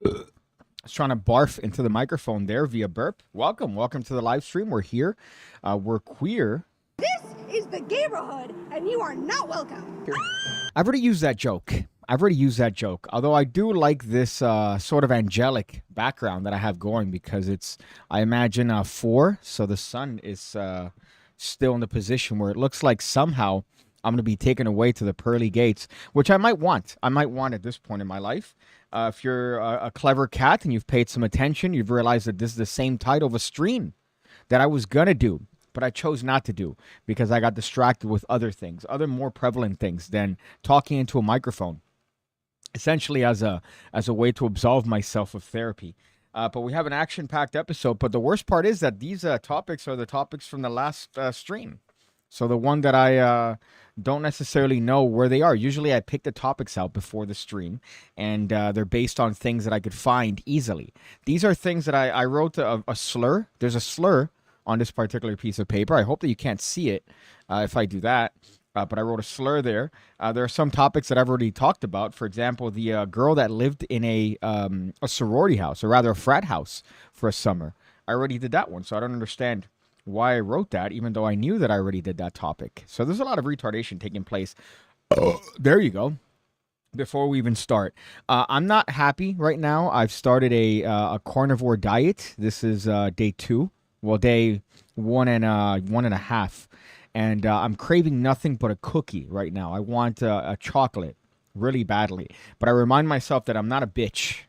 I was trying to barf into the microphone there via burp. Welcome to the live stream. We're here. We're queer. This is the neighborhood, and you are not welcome. I've already used that joke. Although I do like this sort of angelic background that I have going because it's, I imagine, 4. So the sun is still in the position where it looks like somehow I'm going to be taken away to the pearly gates, which I might want. I might want at this point in my life. If you're a clever cat and you've paid some attention, you've realized that this is the same title of a stream that I was going to do, but I chose not to do because I got distracted with other things, other more prevalent things than talking into a microphone, essentially as a way to absolve myself of therapy. But we have an action-packed episode. But the worst part is that these topics are the topics from the last stream. So the one that I don't necessarily know where they are. Usually I pick the topics out before the stream, and they're based on things that I could find easily. These are things that I wrote a slur. There's a slur on this particular piece of paper. I hope that you can't see it if I do that. But I wrote a slur there. There are some topics that I've already talked about. For example, the girl that lived in a sorority house, or rather a frat house for a summer. I already did that one, so I don't understand why I wrote that, even though I knew that I already did that topic. So there's a lot of retardation taking place. There you go. Before we even start, I'm not happy right now. I've started a carnivore diet. This is day 2. Well, day 1.5. And I'm craving nothing but a cookie right now. I want a chocolate really badly. But I remind myself that I'm not a bitch.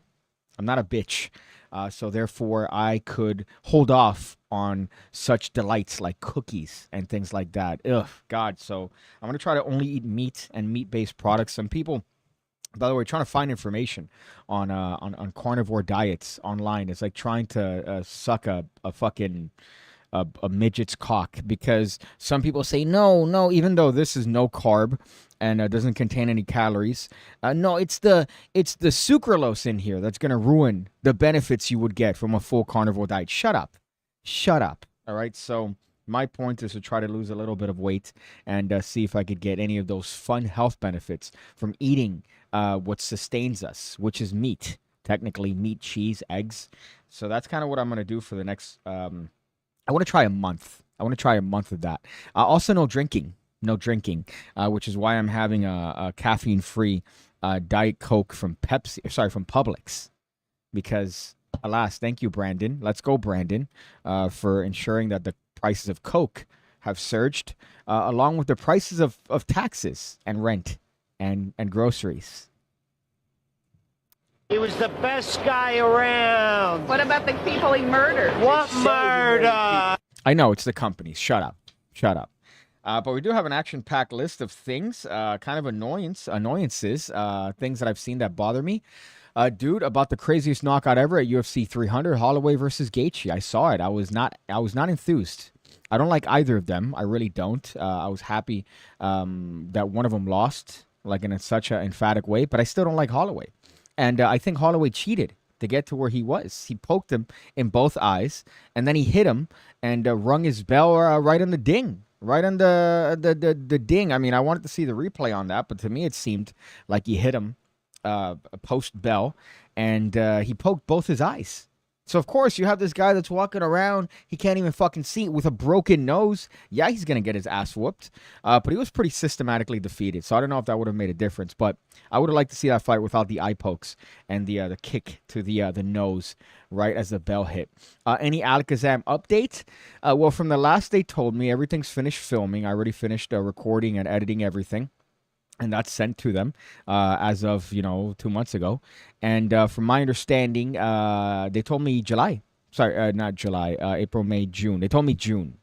So therefore, I could hold off on such delights like cookies and things like that. Ugh, God. So I'm going to try to only eat meat and meat-based products. Some people, by the way, trying to find information on carnivore diets online. It's like trying to suck a fucking a midget's cock, because some people say no, even though this is no carb and doesn't contain any calories. No, it's the sucralose in here that's going to ruin the benefits you would get from a full carnivore diet. Shut up. All right. So my point is to try to lose a little bit of weight and see if I could get any of those fun health benefits from eating what sustains us, which is meat. Technically, meat, cheese, eggs. So that's kind of what I'm going to do for the next. I want to try a month. Of that. Also, no drinking, which is why I'm having a caffeine-free Diet Coke from from Publix, because alas, thank you, Brandon. Let's go, Brandon, for ensuring that the prices of Coke have surged, along with the prices of taxes and rent and groceries. He was the best guy around. What about the people he murdered? What murder? I know, it's the companies. Shut up. But we do have an action-packed list of things, kind of annoyances, things that I've seen that bother me. Dude, about the craziest knockout ever at UFC 300, Holloway versus Gaethje. I saw it. I was not enthused. I don't like either of them. I really don't. I was happy that one of them lost, like in such an emphatic way, but I still don't like Holloway. And I think Holloway cheated to get to where he was. He poked him in both eyes, and then he hit him and rung his bell right on the ding. Right on the ding. I mean, I wanted to see the replay on that, but to me it seemed like he hit him post-bell, and he poked both his eyes. So, of course, you have this guy that's walking around. He can't even fucking see with a broken nose. Yeah, he's going to get his ass whooped. But he was pretty systematically defeated. So I don't know if that would have made a difference. But I would have liked to see that fight without the eye pokes and the kick to the nose right as the bell hit. Any Alakazam update? Well, from the last they told me, everything's finished filming. I already finished recording and editing everything. And that's sent to them as of, 2 months ago. And from my understanding, they told me July. Sorry, not July. April, May, June. They told me June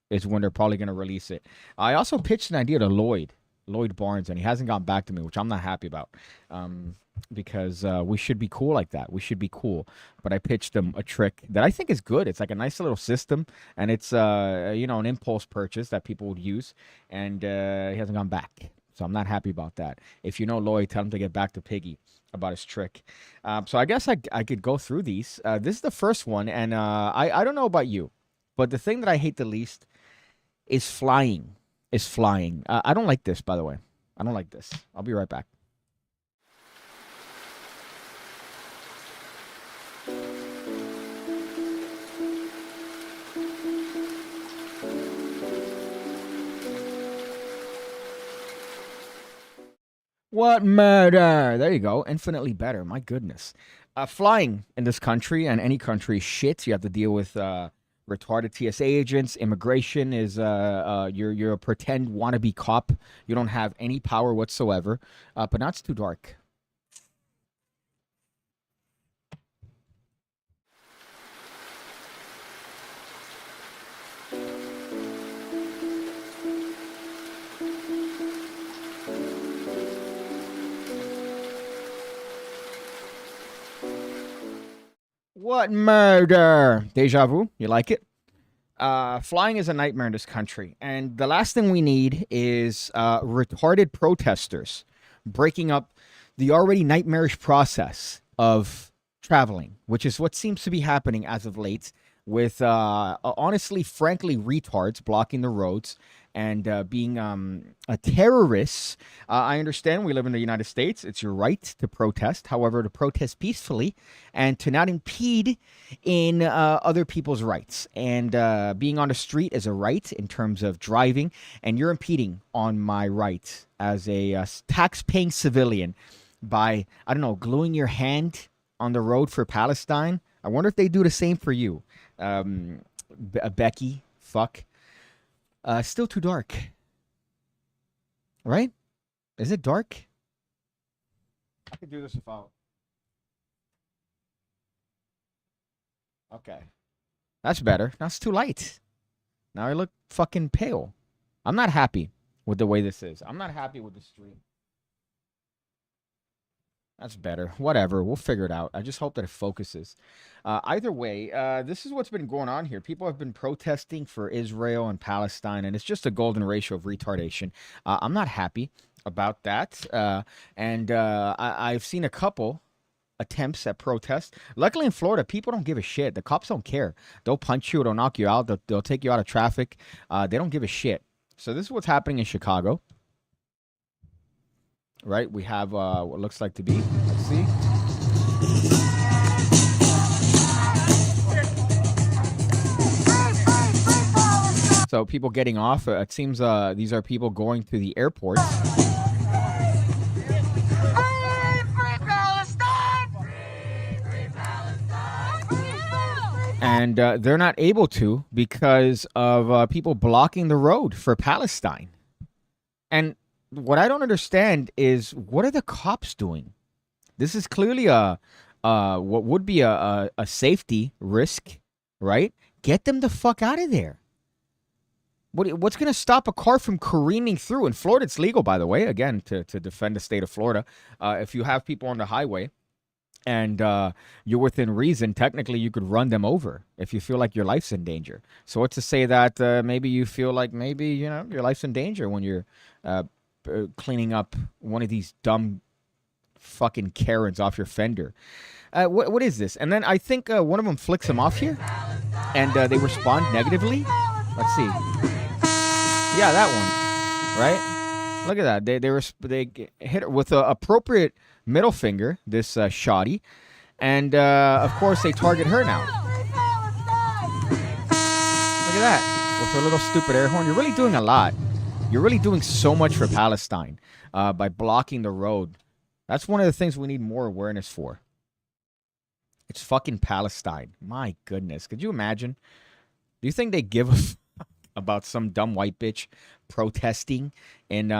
is when they're probably going to release it. I also pitched an idea to Lloyd Barnes, and he hasn't gotten back to me, which I'm not happy about. Because we should be cool like that. We should be cool. But I pitched him a trick that I think is good. It's like a nice little system, and it's, an impulse purchase that people would use. And he hasn't gone back. So I'm not happy about that. If you know Lloyd, tell him to get back to Piggy about his trick. So I guess I could go through these. This is the first one, and I don't know about you, but the thing that I hate the least is flying. I don't like this, by the way. I don't like this. I'll be right back. What murder? There you go. Infinitely better. My goodness. Flying in this country and any country is shit. You have to deal with retarded TSA agents. Immigration is you're a pretend wannabe cop. You don't have any power whatsoever. But now it's too dark. What murder? Deja vu. You like it? Flying is a nightmare in this country. And the last thing we need is retarded protesters breaking up the already nightmarish process of traveling, which is what seems to be happening as of late with, honestly, frankly, retards blocking the roads and being a terrorist. I understand we live in the United States. It's your right to protest. However, to protest peacefully and to not impede in other people's rights. And being on the street is a right in terms of driving. And you're impeding on my right as a tax-paying civilian by, I don't know, gluing your hand on the road for Palestine. I wonder if they do the same for you. Becky, fuck. Still too dark. Right? Is it dark? I could do this without. Okay. That's better. Now it's too light. Now I look fucking pale. I'm not happy with the way this is. I'm not happy with the stream. That's better. Whatever. We'll figure it out. I just hope that it focuses. Either way, this is what's been going on here. People have been protesting for Israel and Palestine, and it's just a golden ratio of retardation. I'm not happy about that. I've seen a couple attempts at protest. Luckily in Florida, people don't give a shit. The cops don't care. They'll punch you. They'll knock you out. They'll take you out of traffic. They don't give a shit. So this is what's happening in Chicago. Right, we have what looks like to be. Let's see. So people getting off. It seems these are people going to the airport. And they're not able to because of people blocking the road for Palestine. And what I don't understand is, what are the cops doing? This is clearly what would be a safety risk, right? Get them the fuck out of there. What's going to stop a car from careening through? In Florida, it's legal, by the way, again, to defend the state of Florida. If you have people on the highway and you're within reason, technically you could run them over if you feel like your life's in danger. So what's to say that maybe you feel like maybe, you know, your life's in danger when you're cleaning up one of these dumb fucking Karens off your fender. What is this? And then I think one of them flicks him off here, and they respond negatively. Let's see. Yeah, that one. Right? Look at that. They hit her with an appropriate middle finger. This shoddy, and of course they target her now. Look at that with her little stupid air horn. You're really doing a lot. You're really doing so much for Palestine by blocking the road. That's one of the things we need more awareness for. It's fucking Palestine. My goodness. Could you imagine? Do you think they give a fuck about some dumb white bitch protesting in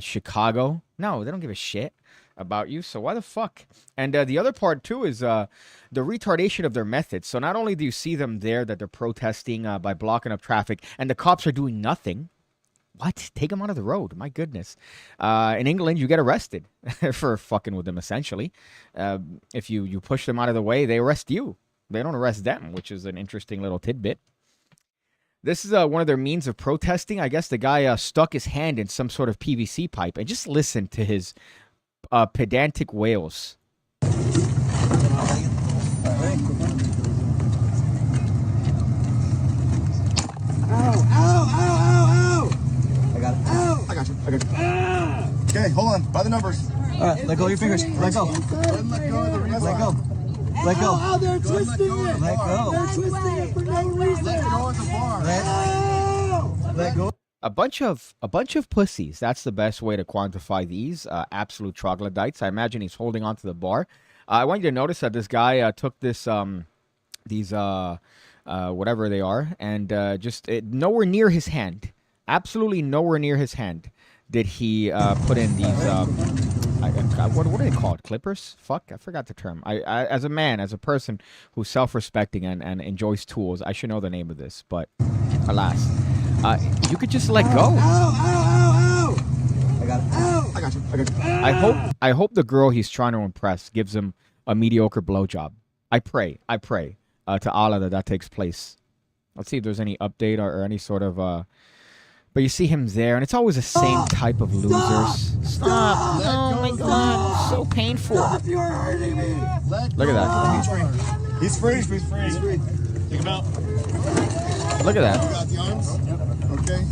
Chicago? No, they don't give a shit about you. So why the fuck? And the other part, too, is the retardation of their methods. So not only do you see them there that they're protesting by blocking up traffic, and the cops are doing nothing. What? Take them out of the road. My goodness. In England, you get arrested for fucking with them, essentially. If you push them out of the way, they arrest you. They don't arrest them, which is an interesting little tidbit. This is one of their means of protesting. I guess the guy stuck his hand in some sort of PVC pipe. And just listen to his pedantic wails. Okay, hold on. By the numbers. Let go of your fingers. Let go. Let go of the wrist. Let go. Let go. Oh, they're twisting it. Let go. They're twisting it for no reason. Let go of the bar. Let go. A bunch of pussies. That's the best way to quantify these absolute troglodytes. I imagine he's holding onto the bar. I want you to notice that this guy took this these whatever they are, and just nowhere near his hand, absolutely nowhere near his hand, did he put in these. What are they called? Clippers? Fuck, I forgot the term. I as a man, as a person who's self-respecting and enjoys tools, I should know the name of this, but alas. You could just let go. Ow, ow, ow, ow. I got it. Ow. I got you. I hope the girl he's trying to impress gives him a mediocre blowjob. I pray to Allah that takes place. Let's see if there's any update or any sort of but you see him there, and it's always the same type of losers. Stop! Oh my God, so painful. Stop, you're hurting me. Look at that. He's free. He's free. Take him out. Look at that. You got the arms? Okay.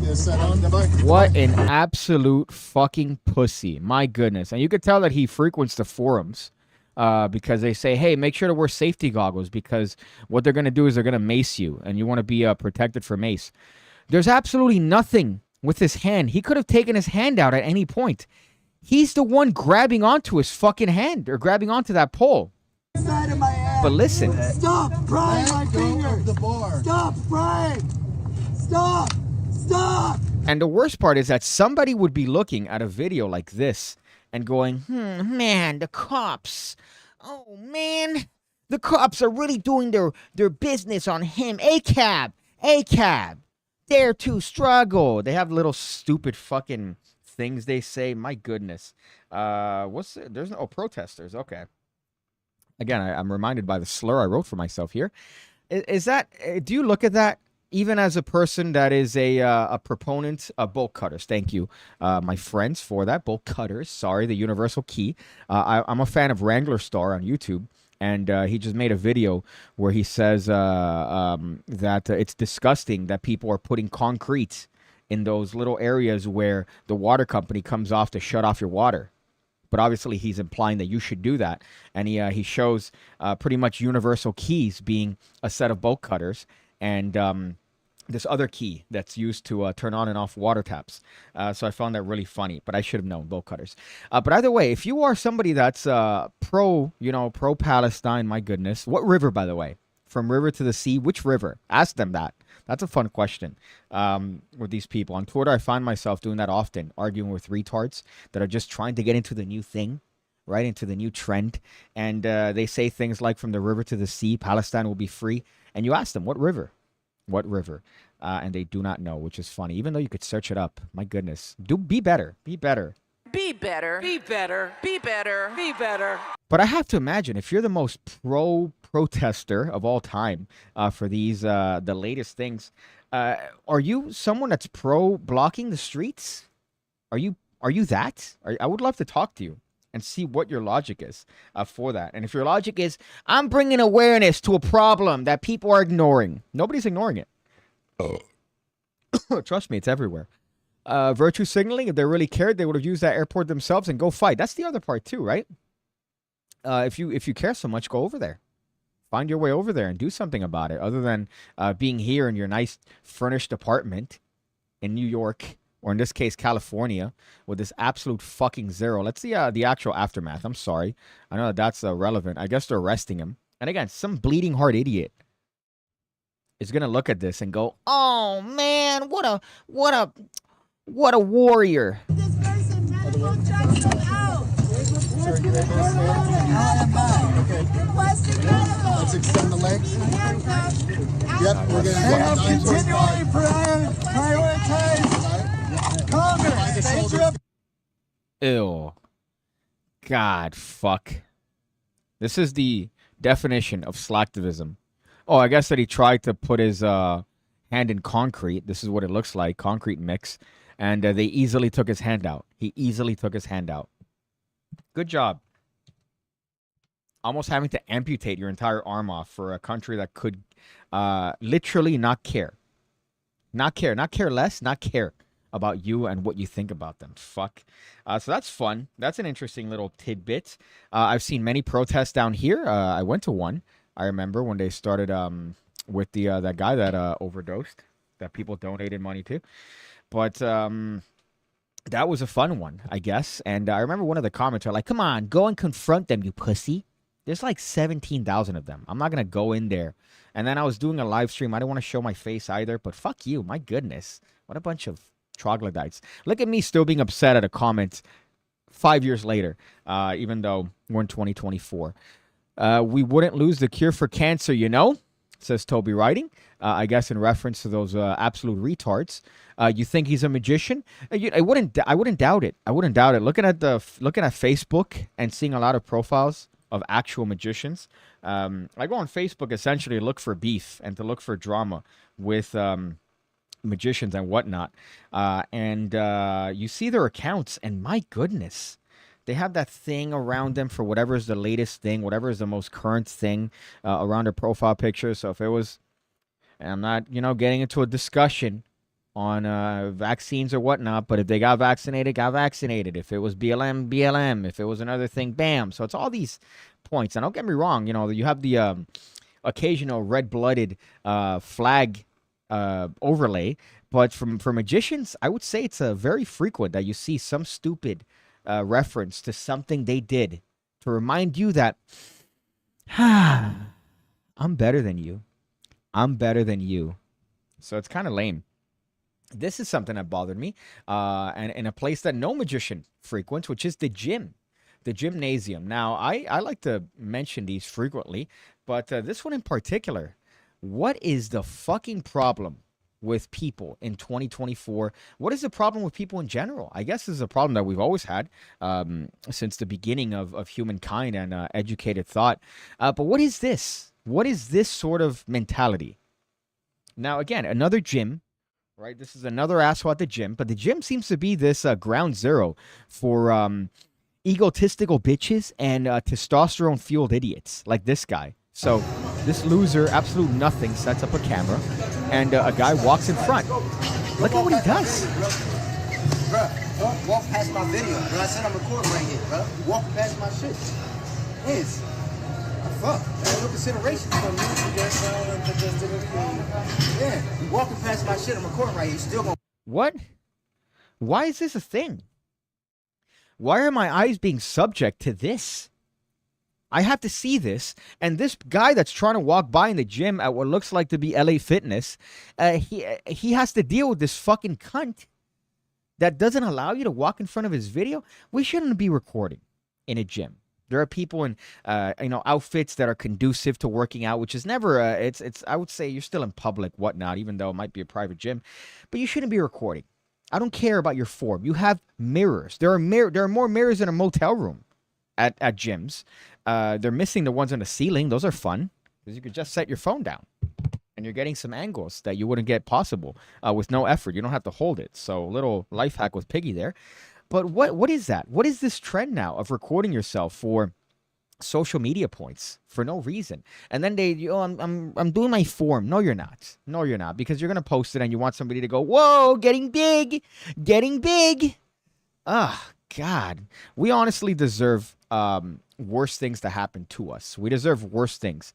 Yeah, set on. Bye. What an absolute fucking pussy. My goodness. And you could tell that he frequents the forums because they say, hey, make sure to wear safety goggles because what they're going to do is they're going to mace you and you want to be protected from mace. There's absolutely nothing with his hand. He could have taken his hand out at any point. He's the one grabbing onto his fucking hand or grabbing onto that pole. Side of my ass. But listen. Stop prying my finger. The bar. Stop prying. Stop. And the worst part is that somebody would be looking at a video like this and going, man, the cops. Oh, man. The cops are really doing their business on him. ACAB. Dare to struggle. They have little stupid fucking things they say. My goodness. What's it? There's no protesters. Okay. Again, I'm reminded by the slur I wrote for myself here. Is that? Do you look at that even as a person that is a proponent of bolt cutters? Thank you, my friends, for that. Bolt cutters. Sorry, the universal key. I'm a fan of Wrangler Star on YouTube. And he just made a video where he says that it's disgusting that people are putting concrete in those little areas where the water company comes off to shut off your water. But obviously he's implying that you should do that. And he shows pretty much universal keys being a set of bolt cutters and this other key that's used to turn on and off water taps. So I found that really funny, but I should have known bolt cutters. But either way, if you are somebody that's pro Palestine, my goodness. What river, by the way? From river to the sea, which river? Ask them that. That's a fun question with these people. On Twitter, I find myself doing that often, arguing with retards that are just trying to get into the new thing, right, into the new trend. And they say things like, from the river to the sea, Palestine will be free. And you ask them, what river? What river? And they do not know, which is funny. Even though you could search it up. My goodness. Be better. Be better. Be better. Be better. Be better. Be better. But I have to imagine, if you're the most protester of all time for these, the latest things, are you someone that's blocking the streets? Are you that? I would love to talk to you and see what your logic is for that. And if your logic is, I'm bringing awareness to a problem that people are ignoring. Nobody's ignoring it. Oh. Trust me, it's everywhere. Virtue signaling, if they really cared, they would have used that airport themselves and go fight. That's the other part too, right? If you care so much, go over there. Find your way over there and do something about it, other than being here in your nice furnished apartment in New York, or in this case, California, with this absolute fucking zero. Let's see the actual aftermath. I'm sorry. I know that's relevant. I guess they're arresting him. And again, some bleeding heart idiot is going to look at this and go, oh, man, what a warrior. This person medical checks you out. Requesting medical. Let's extend the legs. Handcuffs. Yep, we're going And to continually prioritize Congress. Ew. God, fuck. This is the definition of slacktivism. Oh, I guess that he tried to put his hand in concrete. This is what it looks like, concrete mix. And they easily took his hand out. He easily took his hand out. Good job. Almost having to amputate your entire arm off for a country that could literally not care. Not care less, not care about you and what you think about them. Fuck. So that's fun. That's an interesting little tidbit. I've seen many protests down here. I went to one. I remember when they started with that guy that overdosed, that people donated money to. But that was a fun one, I guess. And I remember one of the comments are like, "Come on, go and confront them, you pussy." There's like 17,000 of them. I'm not gonna go in there. And then I was doing a live stream. I didn't want to show my face either. But fuck you, my goodness, what a bunch of troglodytes. Look at me still being upset at a comment 5 years later, even though we're in 2024. We wouldn't lose the cure for cancer, you know, says Toby writing. I guess in reference to those absolute retards. You think he's a magician? I wouldn't doubt it. I wouldn't doubt it. Looking at Facebook and seeing a lot of profiles of actual magicians. I go on Facebook essentially to look for beef and to look for drama with magicians and whatnot. And you see their accounts, and my goodness, they have that thing around them for whatever is the latest thing, whatever is the most current thing around their profile picture. So if it was, and I'm not, getting into a discussion on vaccines or whatnot, but if they got vaccinated. If it was BLM, BLM. If it was another thing, bam. So it's all these points. And don't get me wrong, you have the occasional red-blooded flag overlay, but for magicians, I would say it's very frequent that you see some stupid reference to something they did to remind you that I'm better than you. I'm better than you. So it's kind of lame. This is something that bothered me, and in a place that no magician frequents, which is the gym, the gymnasium. Now, I like to mention these frequently, but this one in particular, what is the fucking problem with people in 2024? What is the problem with people in general? I guess this is a problem that we've always had since the beginning of humankind and educated thought. But what is this? What is this sort of mentality? Now, again, another gym. Right, this is another asshole at the gym, but the gym seems to be this ground zero for egotistical bitches and testosterone-fueled idiots like this guy. So this loser, absolute nothing, sets up a camera, and a guy walks in front. Look at what he does. Bruh, walk past my video, bro. I said I'm recording right here, bro. Walk past my shit. Is fuck. There's no consideration for me. Yeah, you walking past my shit. I'm recording right here. You still gonna. What? Why is this a thing? Why are my eyes being subject to this? I have to see this, and this guy that's trying to walk by in the gym at what looks like to be LA Fitness, he has to deal with this fucking cunt that doesn't allow you to walk in front of his video. We shouldn't be recording in a gym. There are people in, outfits that are conducive to working out, which is never, I would say you're still in public, whatnot, even though it might be a private gym, but you shouldn't be recording. I don't care about your form. You have mirrors. There are more mirrors in a motel room at gyms. They're missing the ones on the ceiling. Those are fun because you could just set your phone down and you're getting some angles that you wouldn't get possible with no effort. You don't have to hold it. So little life hack with Piggy there. But what is that? What is this trend now of recording yourself for social media points for no reason? And then I'm doing my form. No, you're not. No, you're not, because you're gonna post it and you want somebody to go, "Whoa, getting big, getting big." Ah, God, we honestly deserve worse things to happen to us. We deserve worse things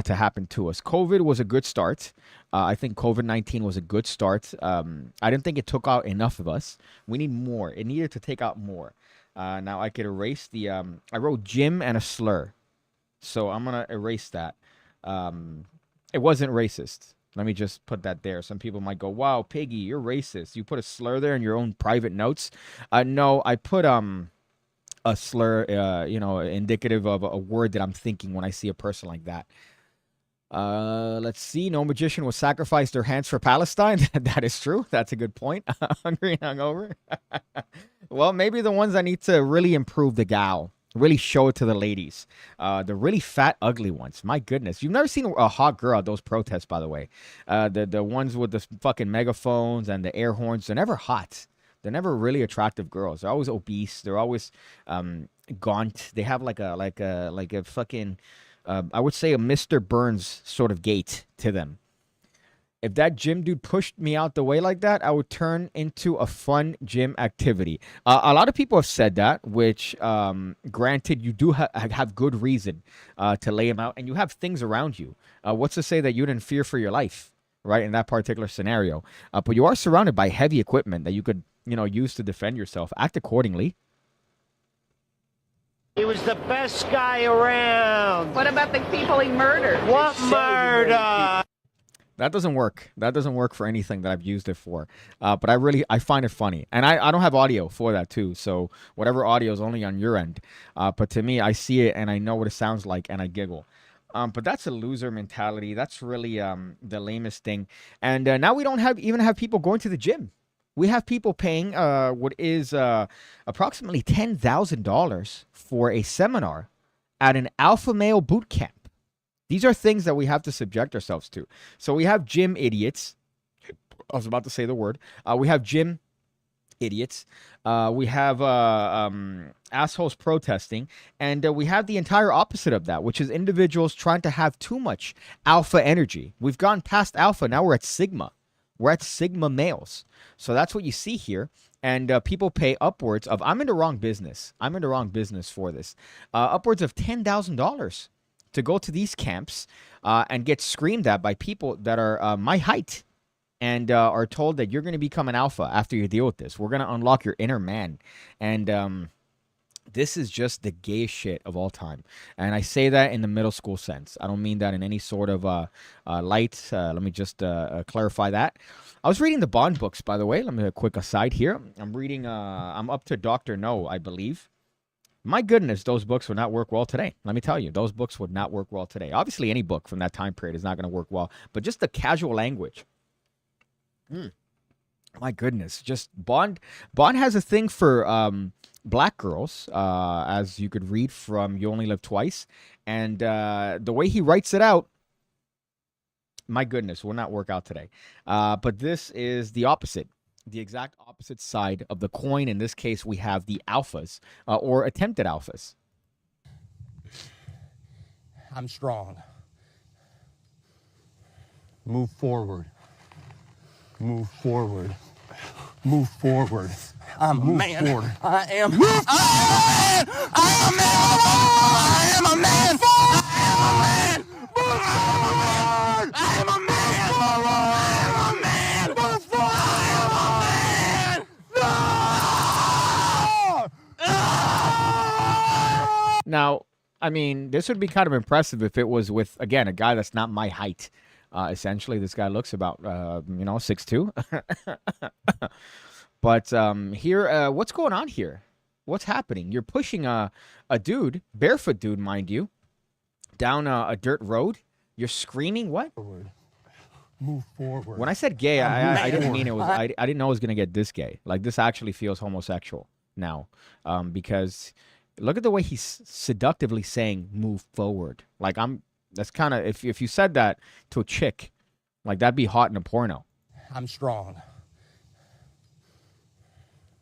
to happen to us. COVID was a good start. I think COVID-19 was a good start. I didn't think it took out enough of us. We need more. It needed to take out more. Now I could erase the, I wrote gym and a slur. So I'm going to erase that. It wasn't racist. Let me just put that there. Some people might go, "Wow, Piggy, you're racist. You put a slur there in your own private notes." No, I put a slur, indicative of a word that I'm thinking when I see a person like that. Let's see. No magician will sacrifice their hands for Palestine. That is true. That's a good point. Hungry and hungover. Well, maybe the ones that need to really improve the gal. Really show it to the ladies. The really fat, ugly ones. My goodness. You've never seen a hot girl at those protests, by the way. The ones with the fucking megaphones and the air horns, they're never hot. They're never really attractive girls. They're always obese. They're always gaunt. They have like a fucking, I would say a Mr. Burns sort of gait to them. If that gym dude pushed me out the way like that, I would turn into a fun gym activity. A lot of people have said that, which, granted, you do have good reason to lay him out, and you have things around you. What's to say that you didn't fear for your life right, in that particular scenario. But you are surrounded by heavy equipment that you could, use to defend yourself. Act accordingly. He was the best guy around. What about the people he murdered? What murder? That doesn't work. That doesn't work for anything that I've used it for. But I find it funny. And I don't have audio for that too. So whatever audio is only on your end. But to me, I see it and I know what it sounds like and I giggle. But that's a loser mentality. That's really the lamest thing. And now we don't even have people going to the gym. We have people paying what is approximately $10,000 for a seminar at an alpha male boot camp. These are things that we have to subject ourselves to. So we have gym idiots. I was about to say the word. We have gym idiots. We have assholes protesting. And we have the entire opposite of that, which is individuals trying to have too much alpha energy. We've gone past alpha. Now we're at sigma. We're at sigma males. So that's what you see here. And people pay upwards of, I'm in the wrong business. I'm in the wrong business for this. Upwards of $10,000 to go to these camps and get screamed at by people that are my height and are told that you're going to become an alpha after you deal with this. We're going to unlock your inner man. And this is just the gayest shit of all time. And I say that in the middle school sense. I don't mean that in any sort of light. Let me just clarify that. I was reading the Bond books, by the way. Let me a quick aside here. I'm reading, I'm up to Dr. No, I believe. My goodness, those books would not work well today. Let me tell you, those books would not work well today. Obviously, any book from that time period is not going to work well, but just the casual language. My goodness, just Bond has a thing for black girls, as you could read from You Only Live Twice, and the way he writes it out, my goodness, will not work out today. But this is the opposite. The exact opposite side of the coin. In this case, we have the alphas or attempted alphas. I'm strong. Move forward. Move forward. Move forward. I'm a man. Forward. I am. Move forward. I am a man. I am a man. Move forward. I am a man. Now, I mean, this would be kind of impressive if it was with, again, a guy that's not my height. Essentially, this guy looks about, 6'2". But here, what's going on here? What's happening? You're pushing a dude, barefoot dude, mind you, down a dirt road. You're screaming what? Move forward. When I said gay, I didn't mean it was. I didn't know it was gonna get this gay. Like, this actually feels homosexual now, because look at the way he's seductively saying "move forward." Like, that's kind of, if you said that to a chick, like, that'd be hot in a porno. I'm strong.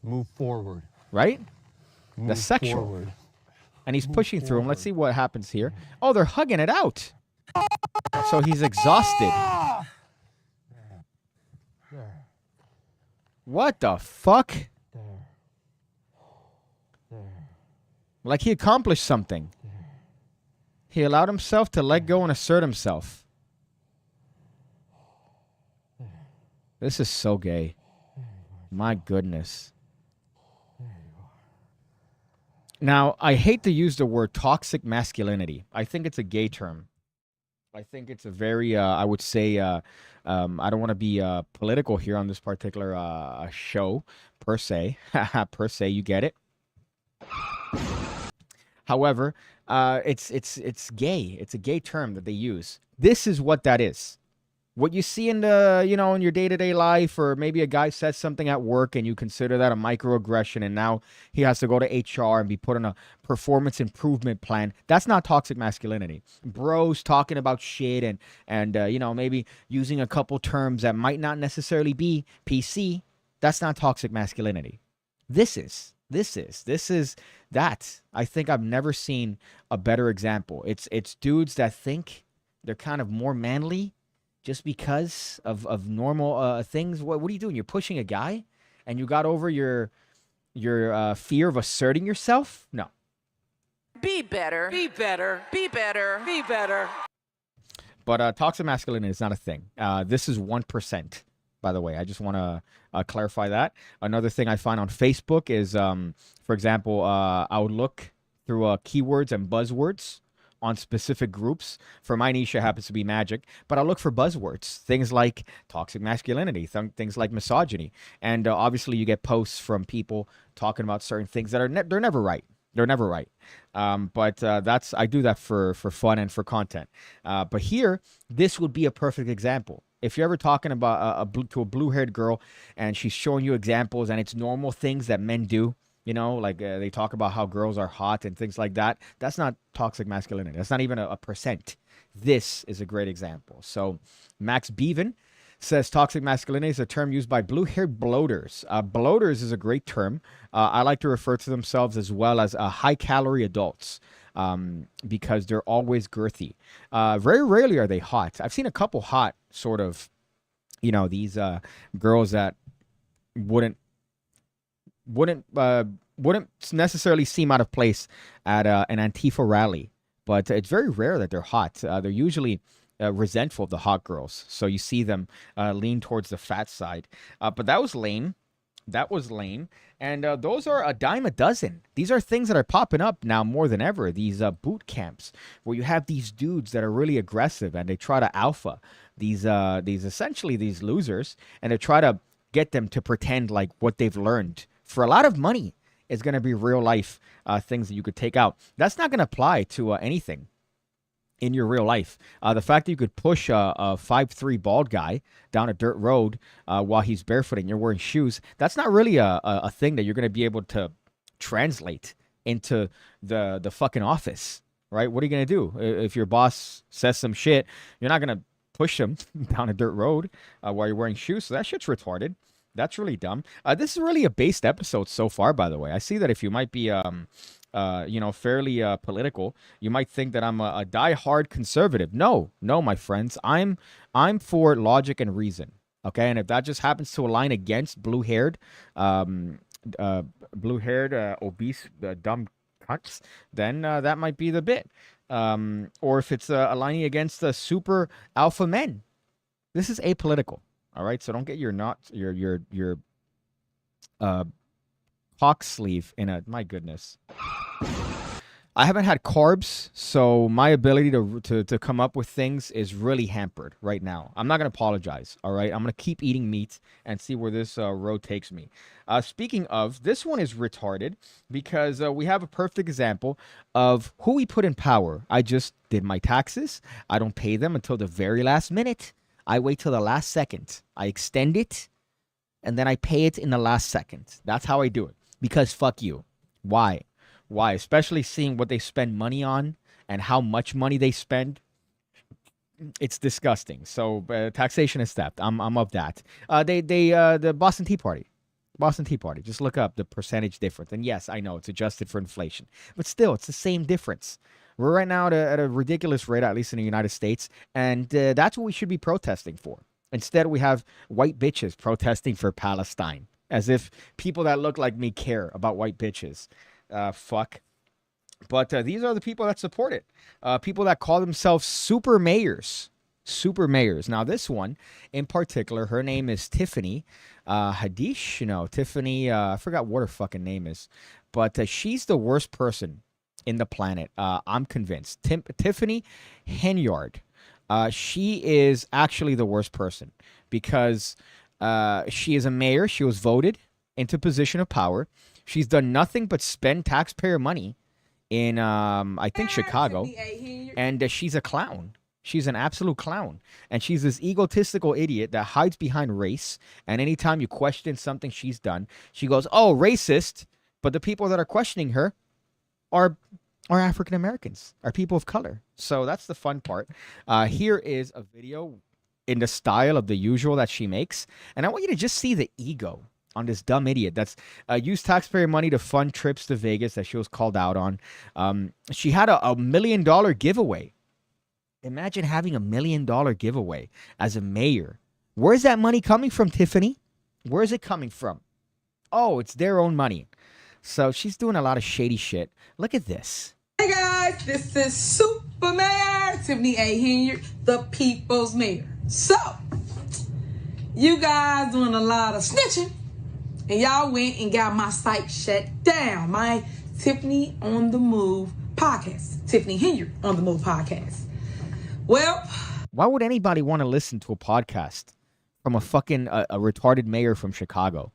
Move forward. Right? Move That's sexual. Forward. And he's pushing through him. Let's see what happens here. Oh, they're hugging it out. So he's exhausted. What the fuck? Like, he accomplished something. He allowed himself to let go and assert himself. This is so gay. My goodness. Now, I hate to use the word toxic masculinity. I think it's a gay term. I think it's a very, I would say, I don't want to be political here on this particular show, per se. Per se, you get it. However, it's gay. It's a gay term that they use. This is what that is. What you see in the, in your day-to-day life, or maybe a guy says something at work and you consider that a microaggression, and now he has to go to HR and be put on a performance improvement plan. That's not toxic masculinity. Bros talking about shit and maybe using a couple terms that might not necessarily be PC. That's not toxic masculinity. This is that. I think I've never seen a better example. It's dudes that think they're kind of more manly just because of normal things. What are you doing? You're pushing a guy, and you got over your fear of asserting yourself? No. Be better. Be better. Be better. Be better. But toxic masculinity is not a thing. This is 1%, by the way. I just want to clarify that. Another thing I find on Facebook is, for example, I would look through keywords and buzzwords on specific groups. For my niche, it happens to be magic, but I look for buzzwords, things like toxic masculinity, things like misogyny, and obviously you get posts from people talking about certain things that are they're never right. They're never right. But I do that for fun and for content. But here, this would be a perfect example. If you're ever talking about to a blue-haired girl and she's showing you examples and it's normal things that men do, you know, like they talk about how girls are hot and things like that. That's not toxic masculinity. That's not even a percent. This is a great example. So Max Bevan says toxic masculinity is a term used by blue-haired bloaters. Bloaters is a great term. I like to refer to themselves as well as high-calorie adults because they're always girthy. Very rarely are they hot. I've seen a couple hot sort of, you know, these girls that wouldn't necessarily seem out of place at an Antifa rally, but it's very rare that they're hot. They're usually resentful of the hot girls, so you see them lean towards the fat side. But that was lame. That was lame. And those are a dime a dozen. These are things that are popping up now more than ever. These boot camps where you have these dudes that are really aggressive and they try to alpha these essentially these losers, and they try to get them to pretend like what they've learned for a lot of money is going to be real life things that you could take out. That's not going to apply to anything in your real life. The fact that you could push a 5'3" bald guy down a dirt road while he's barefoot and you're wearing shoes, that's not really a thing that you're going to be able to translate into the fucking office, right? What are you going to do? If your boss says some shit, you're not going to push him down a dirt road while you're wearing shoes. So that shit's retarded. That's really dumb. This is really a based episode so far, by the way. I see that if you might be, fairly political, you might think that I'm a die-hard conservative. No, my friends. I'm for logic and reason. Okay, and if that just happens to align against blue-haired, obese, dumb cunts, then that might be the bit. Or if it's aligning against super alpha men, this is apolitical. All right, so don't get your cock sleeve in a. My goodness, I haven't had carbs, so my ability to come up with things is really hampered right now. I'm not gonna apologize. All right, I'm gonna keep eating meat and see where this road takes me. Speaking of, this one is retarded because we have a perfect example of who we put in power. I just did my taxes. I don't pay them until the very last minute. I wait till the last second. I extend it, and then I pay it in the last second. That's how I do it. Because fuck you. Why? Why? Especially seeing what they spend money on and how much money they spend. It's disgusting. So taxation is theft. I'm of that. The Boston Tea Party. Boston Tea Party. Just look up the percentage difference. And yes, I know it's adjusted for inflation, but still, it's the same difference. We're right now at a ridiculous rate, at least in the United States, and that's what we should be protesting for. Instead, we have white bitches protesting for Palestine, as if people that look like me care about white bitches. Fuck. But these are the people that support it. People that call themselves super mayors. Super mayors. Now, this one in particular, her name is Tiffany Haddish. No, Tiffany, I forgot what her fucking name is. But she's the worst person in the planet. I'm convinced. Tiffany Henyard. She is actually the worst person because she is a mayor. She was voted into position of power. She's done nothing but spend taxpayer money in, I think, Chicago. And she's a clown. She's an absolute clown. And she's this egotistical idiot that hides behind race. And anytime you question something she's done, she goes, oh, racist. But the people that are questioning her are African Americans, are people of color. So that's the fun part. Here is a video in the style of the usual that she makes. And I want you to just see the ego on this dumb idiot that's used taxpayer money to fund trips to Vegas that she was called out on. She had a $1 million giveaway. Imagine having $1 million giveaway as a mayor. Where's that money coming from, Tiffany? Where is it coming from? Oh, it's their own money. So she's doing a lot of shady shit. Look at this. Hey guys, this is Super Mayor Tiffany A. Hilliard, the people's mayor. So, you guys doing a lot of snitching, and y'all went and got my site shut down. My Tiffany on the Move podcast. Tiffany Hilliard on the Move podcast. Well, why would anybody want to listen to a podcast from a fucking a retarded mayor from Chicago?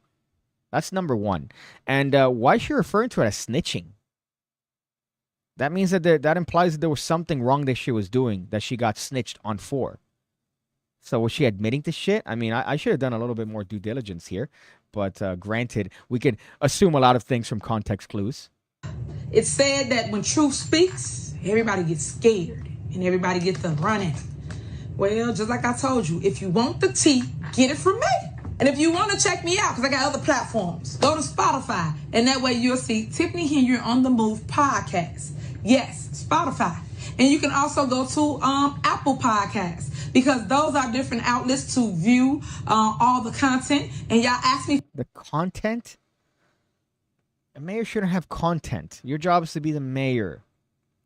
That's number one. And why is she referring to it as snitching? That means that that implies that there was something wrong that she was doing that she got snitched on for. So was she admitting to shit? I mean, I should have done a little bit more due diligence here. But granted, we could assume a lot of things from context clues. It's said that when truth speaks, everybody gets scared and everybody gets to running. Well, just like I told you, if you want the tea, get it from me. And if you want to check me out, because I got other platforms, go to Spotify. And that way you'll see Tiffany Hilliard on the Move podcast. Yes, Spotify. And you can also go to Apple Podcasts, because those are different outlets to view all the content. And y'all ask me. The content? A mayor shouldn't have content. Your job is to be the mayor.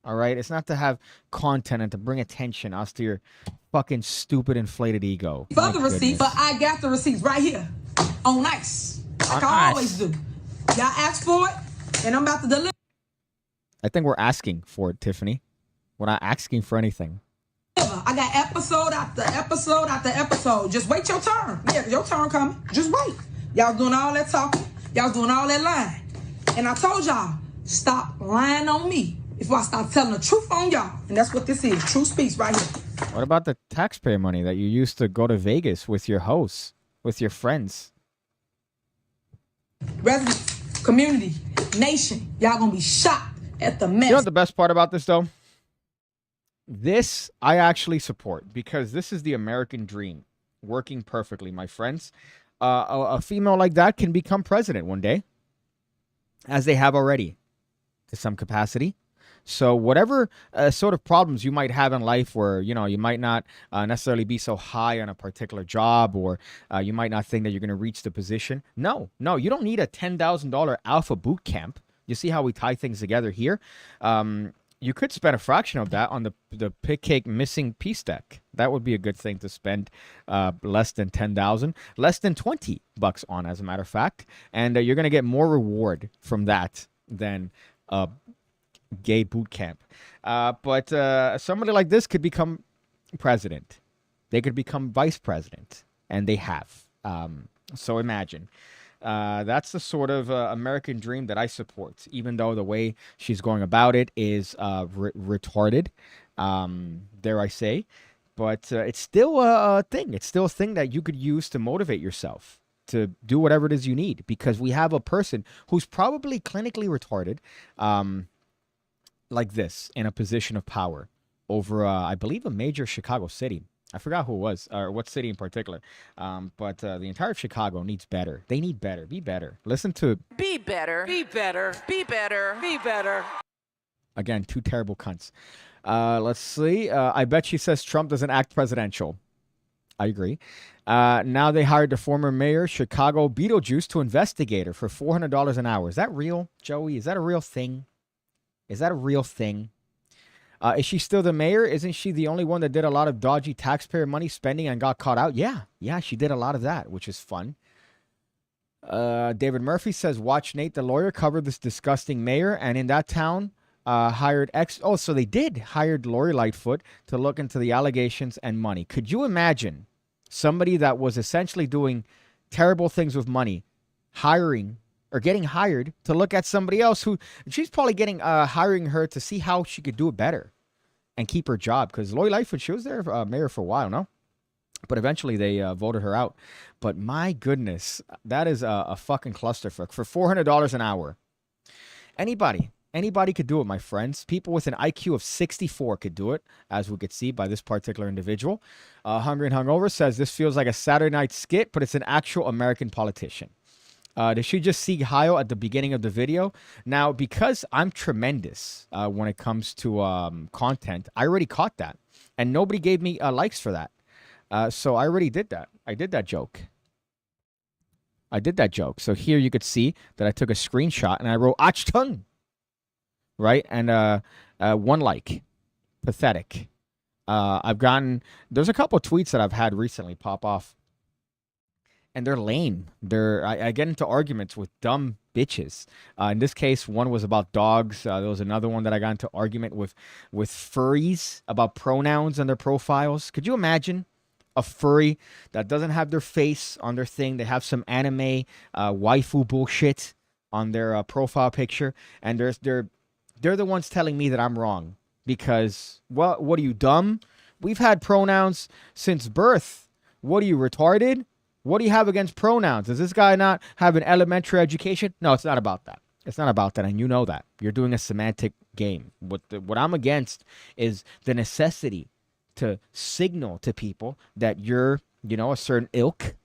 All right? It's not to have content and to bring attention as to your fucking stupid inflated ego. For the receipts, but I got the receipts right here on ice. Like I always do. Y'all asked for it, and I'm about to deliver. I think we're asking for it, Tiffany. We're not asking for anything. I got episode after episode after episode. Just wait your turn. Yeah, your turn coming. Just wait. Y'all doing all that talking. Y'all doing all that lying. And I told y'all, stop lying on me before I start telling the truth on y'all. And that's what this is. True speech right here. What about the taxpayer money that you used to go to Vegas with your hosts, with your friends? Residents, community, nation, y'all gonna be shocked at the mess. You know what the best part about this, though? This I actually support, because this is the American dream working perfectly, my friends. A female like that can become president one day, as they have already to some capacity. So whatever sort of problems you might have in life where, you know, you might not necessarily be so high on a particular job, or you might not think that you're going to reach the position. No, you don't need a $10,000 alpha boot camp. You see how we tie things together here? You could spend a fraction of that on the PigCake missing piece deck. That would be a good thing to spend less than $10,000, less than $20 on, as a matter of fact. And you're going to get more reward from that than gay boot camp. But somebody like this could become president. They could become vice president, and they have. So imagine. That's the sort of American dream that I support, even though the way she's going about it is retarded, dare I say. But it's still a thing. It's still a thing that you could use to motivate yourself to do whatever it is you need, because we have a person who's probably clinically retarded, like this, in a position of power over, I believe, a major Chicago city. I forgot who it was, or what city in particular. But the entire Chicago needs better. They need better. Be better. Listen to... Be better. Be better. Be better. Be better. Again, two terrible cunts. Let's see. I bet she says Trump doesn't act presidential. I agree. Now they hired the former mayor, Chicago Beetlejuice, to investigate her for $400 an hour. Is that real, Joey? Is that a real thing? Is that a real thing? Is she still the mayor? Isn't she the only one that did a lot of dodgy taxpayer money spending and got caught out? Yeah, she did a lot of that, which is fun. David Murphy says, watch Nate the lawyer cover this disgusting mayor, and in that town so they did hired Lori Lightfoot to look into the allegations and money. Could you imagine somebody that was essentially doing terrible things with money hiring or getting hired to look at somebody else who she's probably getting hiring her to see how she could do it better and keep her job? Because Lori Lightfoot, she was there mayor for a while, no? But eventually they voted her out. But my goodness, that is a fucking clusterfuck for $400 an hour. Anybody could do it, my friends. People with an IQ of 64 could do it, as we could see by this particular individual. Hungry and Hungover says, this feels like a Saturday night skit, but it's an actual American politician. Did she just see Heil at the beginning of the video? Now, because I'm tremendous when it comes to content, I already caught that. And nobody gave me likes for that. So I already did that. I did that joke. So here you could see that I took a screenshot and I wrote Achtung. Right? And 1 like. Pathetic. There's a couple tweets that I've had recently pop off, and they're lame. I get into arguments with dumb bitches. In this case, one was about dogs. There was another one that I got into argument with furries about pronouns on their profiles. Could you imagine a furry that doesn't have their face on their thing? They have some anime waifu bullshit on their profile picture, and they're the ones telling me that I'm wrong because, well, what are you, dumb? We've had pronouns since birth. What are you, retarded? What do you have against pronouns? Does this guy not have an elementary education? No, it's not about that. It's not about that, and you know that. You're doing a semantic game. What I'm against is the necessity to signal to people that you're, a certain ilk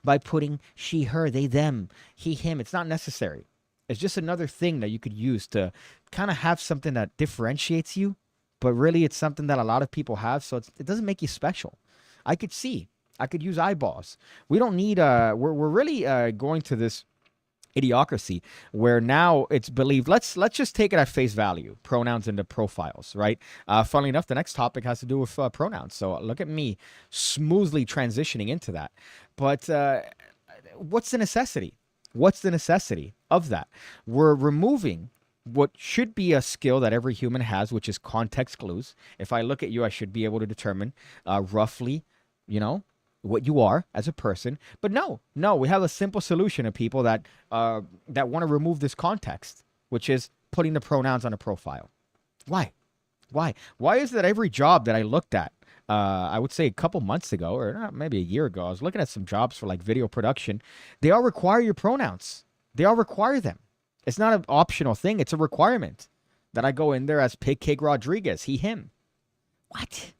by putting she, her, they, them, he, him. It's not necessary. It's just another thing that you could use to kind of have something that differentiates you, but really it's something that a lot of people have, so it doesn't make you special. I could use eyeballs. We don't need we're really going to this idiocracy where now it's believed, let's just take it at face value, pronouns into profiles, right? Funnily enough, the next topic has to do with pronouns. So look at me smoothly transitioning into that. But what's the necessity? What's the necessity of that? We're removing what should be a skill that every human has, which is context clues. If I look at you, I should be able to determine roughly, what you are as a person. But no, we have a simple solution of people that want to remove this context, which is putting the pronouns on a profile. Why is it that every job that I looked at, I would say a couple months ago, or maybe a year ago, I was looking at some jobs for like video production. They all require your pronouns. They all require them. It's not an optional thing. It's a requirement that I go in there as PigCake Rodriguez, he, him. What?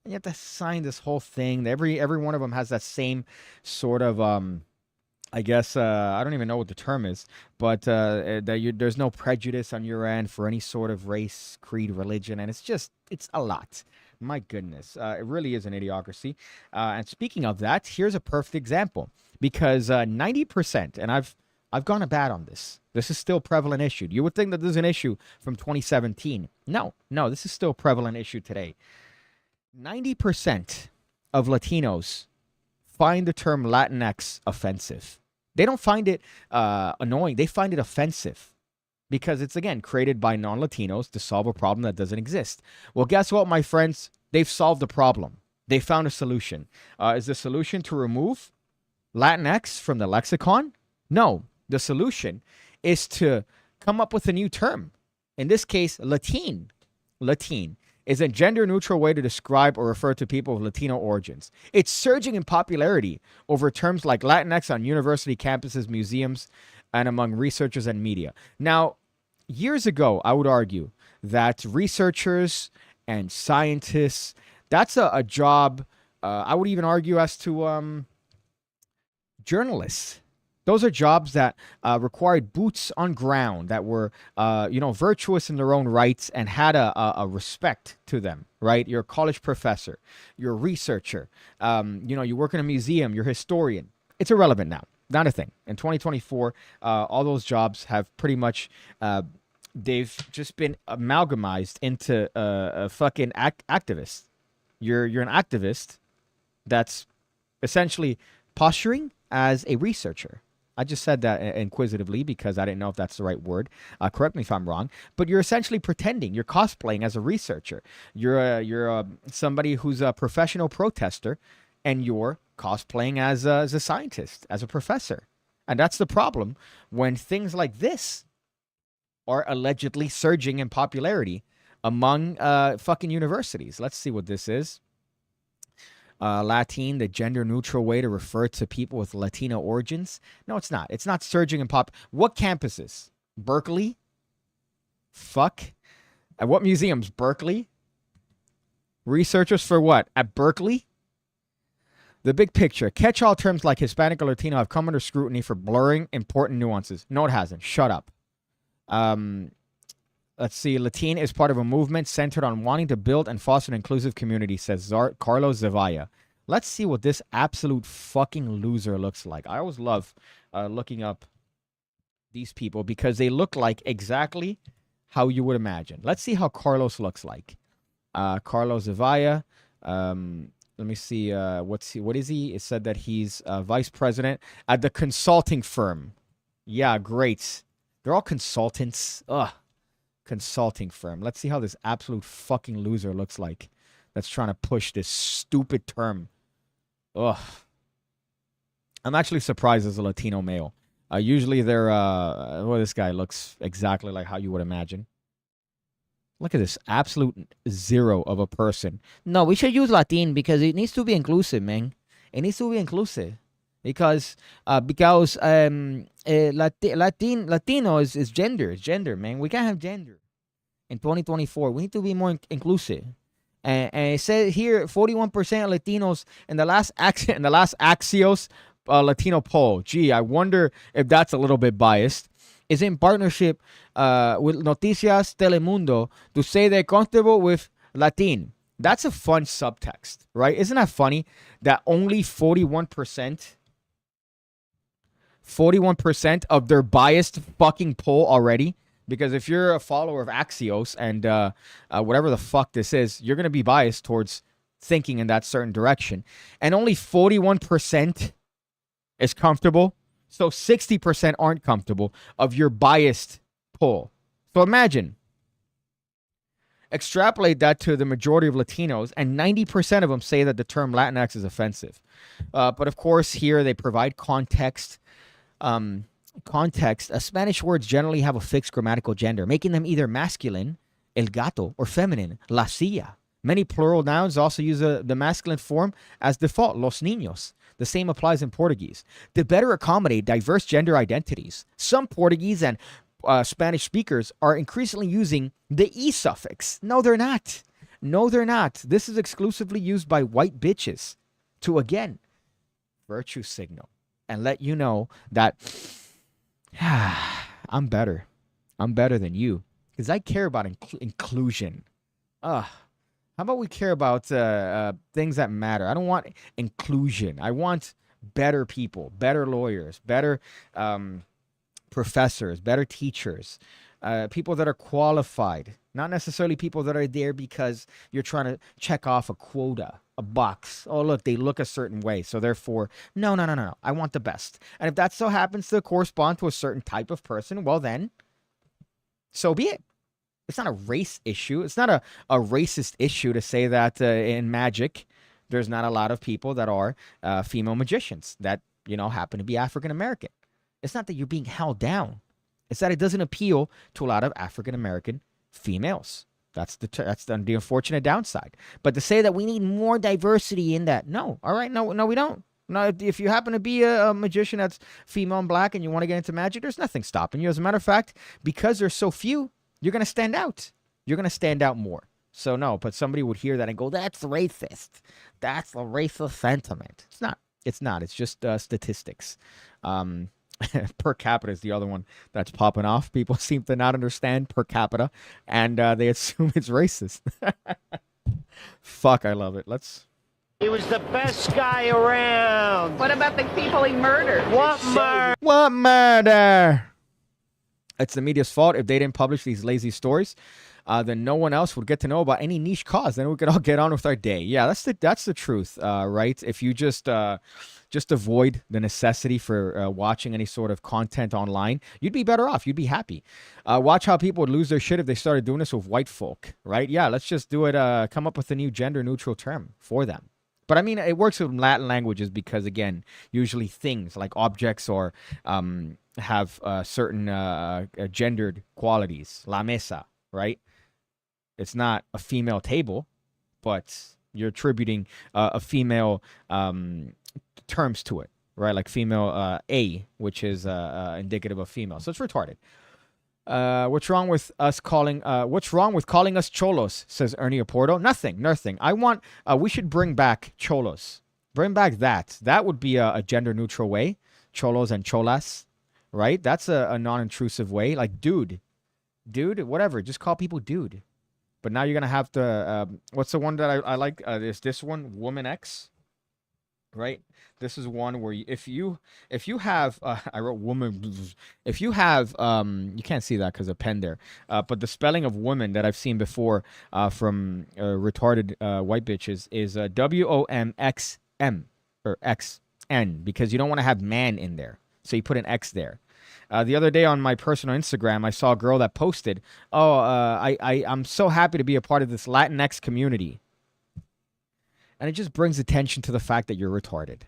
You have to sign this whole thing. Every one of them has that same sort of, I guess, I don't even know what the term is, but there's no prejudice on your end for any sort of race, creed, religion, and it's a lot. My goodness, it really is an idiocracy. And speaking of that, here's a perfect example, because 90%, and I've gone to bat on this. This is still a prevalent issue. You would think that this is an issue from 2017. No, this is still a prevalent issue today. 90% of Latinos find the term Latinx offensive. They don't find it annoying. They find it offensive because it's, again, created by non-Latinos to solve a problem that doesn't exist. Well, guess what, my friends? They've solved the problem. They found a solution. Is the solution to remove Latinx from the lexicon? No. The solution is to come up with a new term. In this case, Latin. Latin is a gender-neutral way to describe or refer to people of Latino origins. It's surging in popularity over terms like Latinx on university campuses, museums, and among researchers and media. Now, years ago, I would argue that researchers and scientists, that's a job, I would even argue as to journalists. Those are jobs that required boots on ground, that were, virtuous in their own rights and had a respect to them, right? You're a college professor. You're a researcher. You work in a museum. You're a historian. It's irrelevant now. Not a thing. In 2024, all those jobs have pretty much, they've just been amalgamized into a fucking activist. You're an activist that's essentially posturing as a researcher. I just said that inquisitively because I didn't know if that's the right word. Correct me if I'm wrong. But you're essentially pretending. You're cosplaying as a researcher. You're somebody who's a professional protester, and you're cosplaying as a scientist, as a professor. And that's the problem when things like this are allegedly surging in popularity among fucking universities. Let's see what this is. Latin, the gender-neutral way to refer to people with Latino origins. No, it's not. It's not surging in pop. What campuses? Berkeley? Fuck. At what museums? Berkeley? Researchers for what? At Berkeley? The big picture. Catch-all terms like Hispanic or Latino have come under scrutiny for blurring important nuances. No, it hasn't. Shut up. Let's see. Latin is part of a movement centered on wanting to build and foster an inclusive community, says Carlos Zavalla. Let's see what this absolute fucking loser looks like. I always love looking up these people because they look like exactly how you would imagine. Let's see how Carlos looks like. Carlos Zavalla. Let me see. What is he? It said that he's vice president at the consulting firm. Yeah, great. They're all consultants. Ugh. Consulting firm. Let's see how this absolute fucking loser looks like. That's trying to push this stupid term. Ugh. I'm actually surprised as a Latino male. Usually they're, well, this guy looks exactly like how you would imagine. Look at this absolute zero of a person. No, we should use Latin because it needs to be inclusive, man. It needs to be inclusive. Because Latino is gender. It's gender, man. We can't have gender in 2024. We need to be more inclusive. And it says here 41% of Latinos in the last Axios Latino poll. Gee, I wonder if that's a little bit biased. Is in partnership with Noticias Telemundo to say they're comfortable with Latin. That's a fun subtext, right? Isn't that funny that only 41% of their biased fucking poll already? Because if you're a follower of Axios and whatever the fuck this is, you're going to be biased towards thinking in that certain direction. And only 41% is comfortable. So 60% aren't comfortable of your biased poll. So imagine, extrapolate that to the majority of Latinos, and 90% of them say that the term Latinx is offensive. But of course, here they provide context. Spanish words generally have a fixed grammatical gender, making them either masculine, el gato, or feminine, la silla. Many plural nouns also use the masculine form as default, los niños. The same applies in Portuguese. To better accommodate diverse gender identities, some Portuguese and Spanish speakers are increasingly using the E suffix. No, they're not. No, they're not. This is exclusively used by white bitches to, again, virtue signal and let you know that I'm better. I'm better than you because I care about inclusion. How about we care about things that matter? I don't want inclusion. I want better people, better lawyers, better professors, better teachers, people that are qualified, not necessarily people that are there because you're trying to check off a quota, a box. Oh, look, they look a certain way. So therefore, no. I want the best. And if that so happens to correspond to a certain type of person, well then, so be it. It's not a race issue. It's not a racist issue to say that in magic, there's not a lot of people that are female magicians that, happen to be African American. It's not that you're being held down. It's that it doesn't appeal to a lot of African American females. That's the unfortunate downside. But to say that we need more diversity in that, no. All right, no, we don't. No, if you happen to be a magician that's female and black and you want to get into magic, there's nothing stopping you. As a matter of fact, because there's so few, you're going to stand out. You're going to stand out more. So no, but somebody would hear that and go, that's racist. That's a racist sentiment. It's not. It's just statistics. Per capita is the other one that's popping off. People seem to not understand per capita, and they assume it's racist. Fuck, I love it. He was the best guy around. What about the people he murdered? What murder? What murder? It's the media's fault if they didn't publish these lazy stories. Then no one else would get to know about any niche cause. Then we could all get on with our day. Yeah, that's the truth, right? If you just avoid the necessity for watching any sort of content online, you'd be better off. You'd be happy. Watch how people would lose their shit if they started doing this with white folk, right? Yeah, let's just do it. Come up with a new gender-neutral term for them. But I mean, it works with Latin languages because, again, usually things like objects or have certain gendered qualities. La mesa, right? It's not a female table, but you're attributing a female terms to it, right? Like female A, which is indicative of female. So it's retarded. What's wrong with calling us cholos? Says Ernie Oporto. Nothing. I want. We should bring back cholos. Bring back that. That would be a gender neutral way. Cholos and cholas, right? That's a non-intrusive way. Like dude, whatever. Just call people dude. But now you're gonna have to. What's the one that I like? Is this one Woman X? right? This is one where if you have I wrote woman. If you have you can't see that because of pen there, but the spelling of woman that I've seen before from retarded white bitches is WOMXM or XN, because you don't want to have man in there, so you put an X there. The other day on my personal Instagram, I saw a girl that posted, "Oh, I'm so happy to be a part of this Latinx community," and it just brings attention to the fact that you're retarded,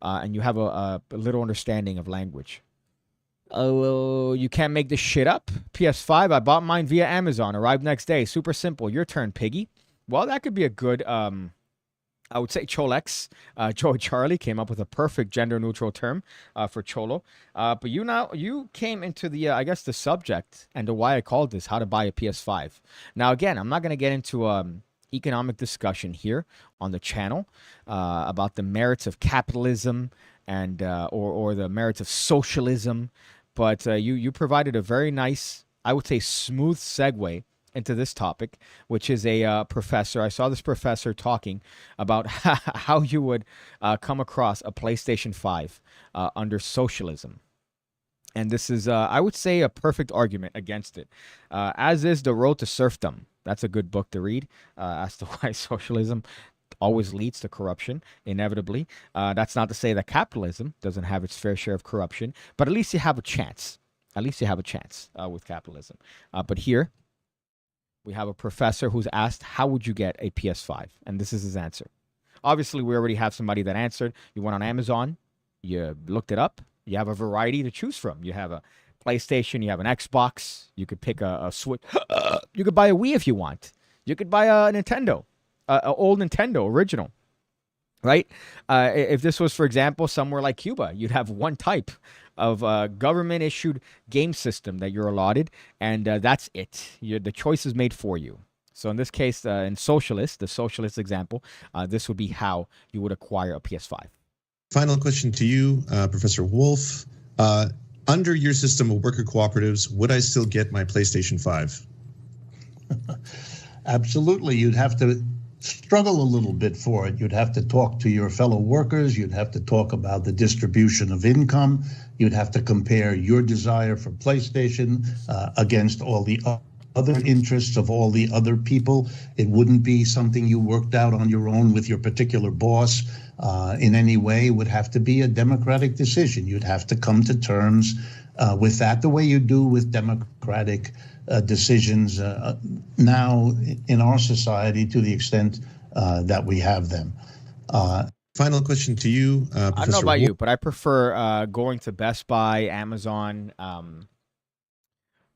and you have a little understanding of language. Oh, well, you can't make this shit up. PS5, I bought mine via Amazon. Arrived next day. Super simple. Your turn, piggy. Well, that could be a good I would say Cholex. Joe Charlie came up with a perfect gender-neutral term for cholo. But you came into the, I guess, the subject and the why I called this, how to buy a PS5. Now, again, I'm not going to get into economic discussion here on the channel about the merits of capitalism and or the merits of socialism. But you provided a very nice, I would say, smooth segue into this topic, which is a professor. I saw this professor talking about how you would come across a PlayStation 5 under socialism. And this is, I would say, a perfect argument against it, as is The Road to Serfdom. That's a good book to read as to why socialism always leads to corruption, inevitably. That's not to say that capitalism doesn't have its fair share of corruption, but at least you have a chance. At least you have a chance with capitalism. But here, we have a professor who's asked, how would you get a PS5? And this is his answer. Obviously, we already have somebody that answered. You went on Amazon, you looked it up, you have a variety to choose from. You have a PlayStation, you have an Xbox, you could pick a Switch. You could buy a Wii if you want. You could buy a Nintendo, an old Nintendo original, right? If this was, for example, somewhere like Cuba, you'd have one type of government-issued game system that you're allotted, and that's it. The choice is made for you. So in this case, in the socialist example, this would be how you would acquire a PS5. Final question to you, Professor Wolf. Under your system of worker cooperatives, would I still get my PlayStation 5? Absolutely. You'd have to struggle a little bit for it. You'd have to talk to your fellow workers. You'd have to talk about the distribution of income. You'd have to compare your desire for PlayStation against all the other interests of all the other people. It wouldn't be something you worked out on your own with your particular boss in any way. It would have to be a democratic decision. You'd have to come to terms with that the way you do with democratic decisions now in our society, to the extent that we have them. Final question to you, Professor I don't know about you, but I prefer going to Best Buy, Amazon,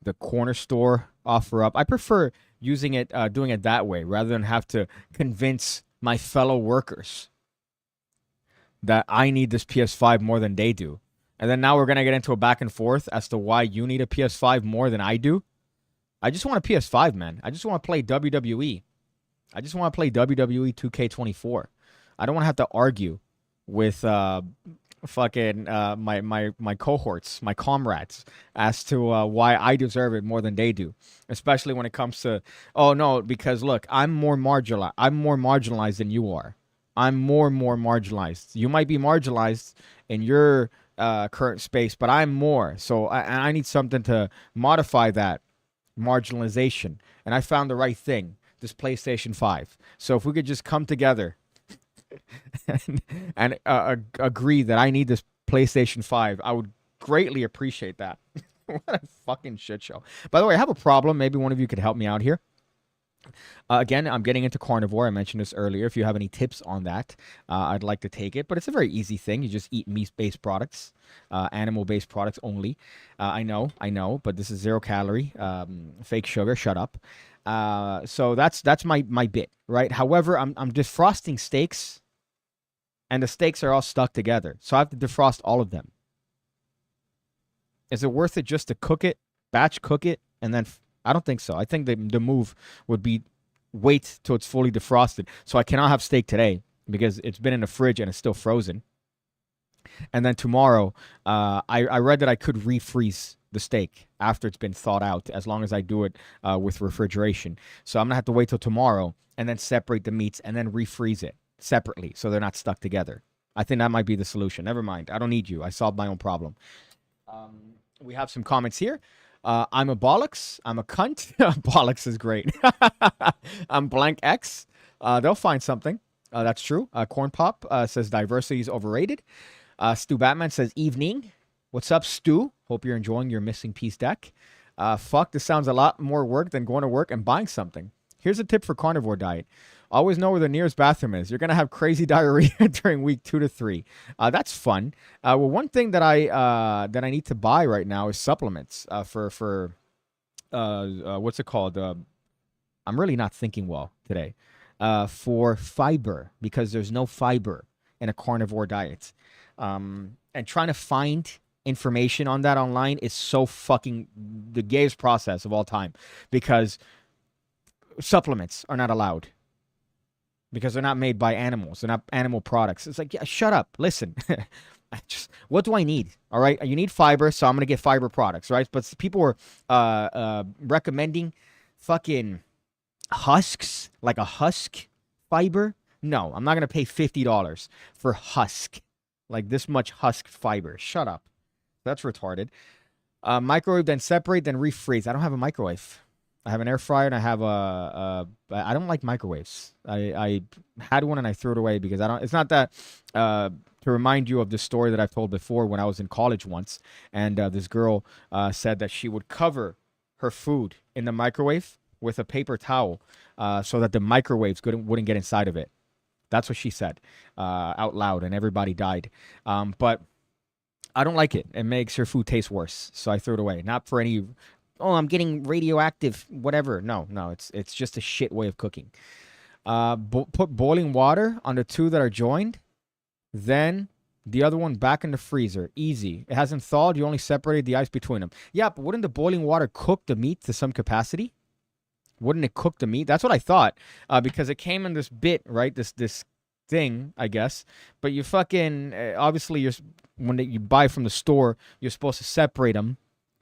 the corner store offer up. I prefer using it, doing it that way, rather than have to convince my fellow workers that I need this PS5 more than they do. And then now we're going to get into a back and forth as to why you need a PS5 more than I do. I just want a PS5, man. I just want to play WWE. I just want to play WWE 2K24. I don't want to have to argue with fucking my cohorts, my comrades, as to why I deserve it more than they do. Especially when it comes to, oh no, because look, I'm more marginalized than you are. I'm more marginalized. You might be marginalized in your current space, but I'm more. So I need something to modify that marginalization. And I found the right thing, this PlayStation 5. So if we could just come together and agree that I need this PlayStation 5, I would greatly appreciate that. What a fucking shit show. By the way, I have a problem. Maybe one of you could help me out here. Again, I'm getting into carnivore. I mentioned this earlier. If you have any tips on that, I'd like to take it. But it's a very easy thing. You just eat meat-based products, animal-based products only. I know, but this is 0 calorie, fake sugar. Shut up. So that's my bit, right? However, I'm defrosting steaks, and the steaks are all stuck together. So I have to defrost all of them. Is it worth it just to cook it, batch cook it, and then... I don't think so. I think the move would be wait till it's fully defrosted. So I cannot have steak today because it's been in the fridge and it's still frozen. And then tomorrow, I read that I could refreeze the steak after it's been thawed out, as long as I do it with refrigeration. So I'm going to have to wait till tomorrow and then separate the meats and then refreeze it separately so they're not stuck together. I think that might be the solution. Never mind. I don't need you. I solved my own problem. We have some comments here. I'm a bollocks. I'm a cunt. Bollocks is great. I'm blank X. They'll find something. That's true. Corn Pop says diversity is overrated. Stu Batman says evening. What's up, Stu? Hope you're enjoying your missing piece deck. Fuck, this sounds a lot more work than going to work and buying something. Here's a tip for carnivore diet. Always know where the nearest bathroom is. You're going to have crazy diarrhea during week 2 to 3. That's fun. Well, one thing that I need to buy right now is supplements for what's it called? I'm really not thinking well today. For fiber, because there's no fiber in a carnivore diet. And trying to find information on that online is so fucking the gayest process of all time, because supplements are not allowed, because they're not made by animals. They're not animal products. It's like, yeah, shut up. Listen, what do I need? All right. You need fiber. So I'm going to get fiber products, right? But people are recommending fucking husks, like a husk fiber. No, I'm not going to pay $50 for husk, like this much husk fiber. Shut up. That's retarded. Microwave, then separate, then refreeze. I don't have a microwave. I have an air fryer, and I have I don't like microwaves. I had one and I threw it away because I don't. It's not that. To remind you of the story that I've told before, when I was in college once, and this girl said that she would cover her food in the microwave with a paper towel, so that the microwaves wouldn't get inside of it. That's what she said out loud, and everybody died. But I don't like it. It makes your food taste worse, so I threw it away. Not for any, oh, I'm getting radioactive, whatever. No, it's just a shit way of cooking. Put boiling water on the 2 that are joined, then the other one back in the freezer. Easy. It hasn't thawed. You only separated the ice between them. Yeah, but wouldn't the boiling water cook the meat to some capacity? Wouldn't it cook the meat? That's what I thought, because it came in this bit, right? This thing, I guess. But you fucking obviously when you buy from the store, you're supposed to separate them,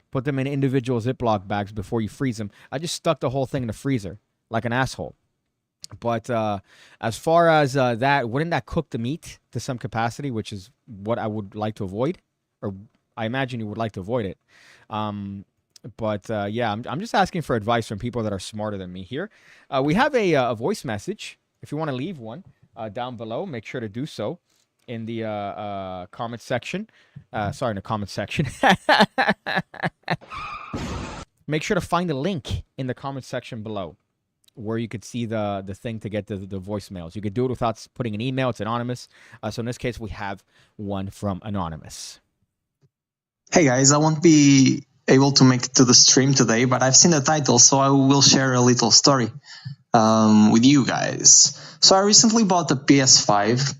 put them in individual Ziploc bags before you freeze them. I just stuck the whole thing in the freezer like an asshole. But as far as that, wouldn't that cook the meat to some capacity, which is what I would like to avoid, or I imagine you would like to avoid it. But yeah, I'm just asking for advice from people that are smarter than me here. We have a voice message. If you want to leave one down below, make sure to do so in the comment section. Sorry, in the comment section. Make sure to find the link in the comment section below where you could see the thing to get the voicemails. You could do it without putting an email. It's anonymous. So in this case, we have one from Anonymous. Hey guys, I won't be able to make it to the stream today, but I've seen the title, so I will share a little story with you guys. So I recently bought a PS5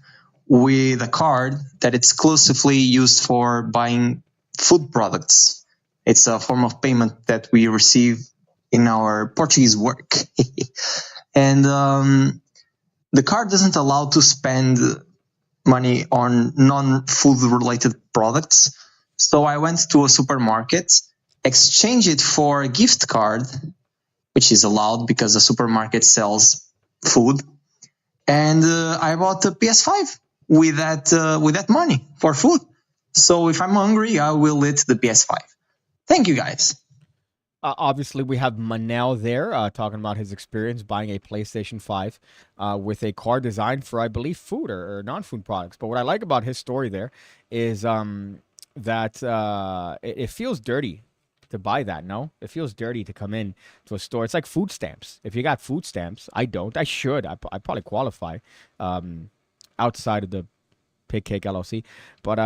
with a card that exclusively used for buying food products. It's a form of payment that we receive in our Portuguese work. And the card doesn't allow to spend money on non-food related products. So I went to a supermarket, exchanged it for a gift card, which is allowed because the supermarket sells food. And I bought a PS5 with that money for food. So if I'm hungry, I will eat the PS5. Thank you, guys. Obviously, we have Manel there talking about his experience buying a PlayStation 5 with a card designed for, I believe, food or non-food products. But what I like about his story there is that it feels dirty to buy that, no? It feels dirty to come in to a store. It's like food stamps. If you got food stamps, I don't. I should. I probably qualify outside of the PigCake LLC. But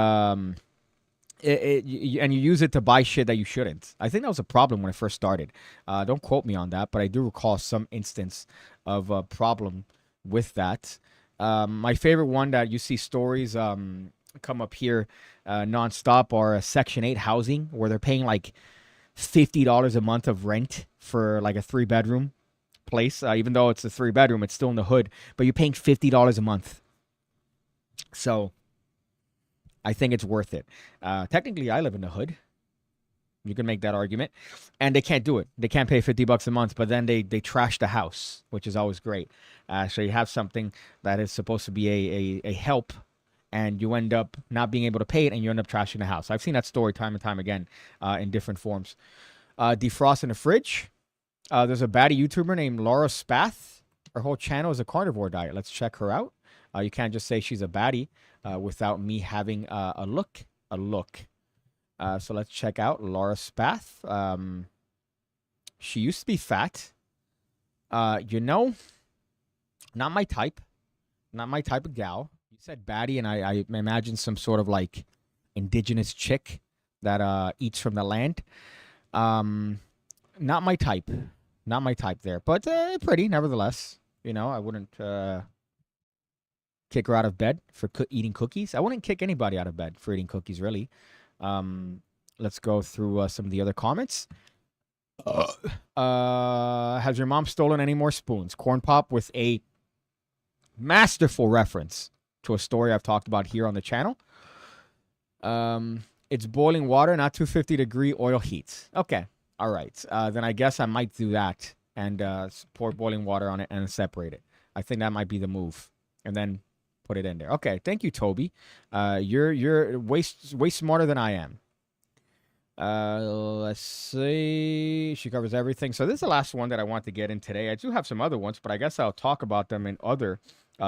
and you use it to buy shit that you shouldn't. I think that was a problem when it first started. Don't quote me on that, but I do recall some instance of a problem with that. My favorite one that you see stories come up here nonstop are Section 8 housing, where they're paying like $50 a month of rent for like a 3-bedroom place. Even though it's a 3-bedroom, it's still in the hood, but you're paying $50 a month. So I think it's worth it. Technically, I live in the hood. You can make that argument. And they can't do it. They can't pay $50 a month, but then they trash the house, which is always great. So you have something that is supposed to be a help, and you end up not being able to pay it, and you end up trashing the house. I've seen that story time and time again in different forms. Defrost in the fridge. There's a baddie YouTuber named Laura Spath. Her whole channel is a carnivore diet. Let's check her out. You can't just say she's a baddie without me having a look. So let's check out Laura Spath. She used to be fat. You know, not my type. Not my type of gal. You said baddie, and I imagine some sort of like indigenous chick that eats from the land. Not my type. Not my type there. But pretty, nevertheless. You know, I wouldn't kick her out of bed for eating cookies. I wouldn't kick anybody out of bed for eating cookies, really. Let's go through some of the other comments. Has your mom stolen any more spoons? Corn Pop with a masterful reference to a story I've talked about here on the channel. It's boiling water, not 250-degree oil heat. Okay. All right. Then I guess I might do that and pour boiling water on it and separate it. I think that might be the move. And then put it in there. Okay. Thank you, Toby. You're way smarter than I am. Let's see. She covers everything. So this is the last one that I want to get in today. I do have some other ones, but I guess I'll talk about them in other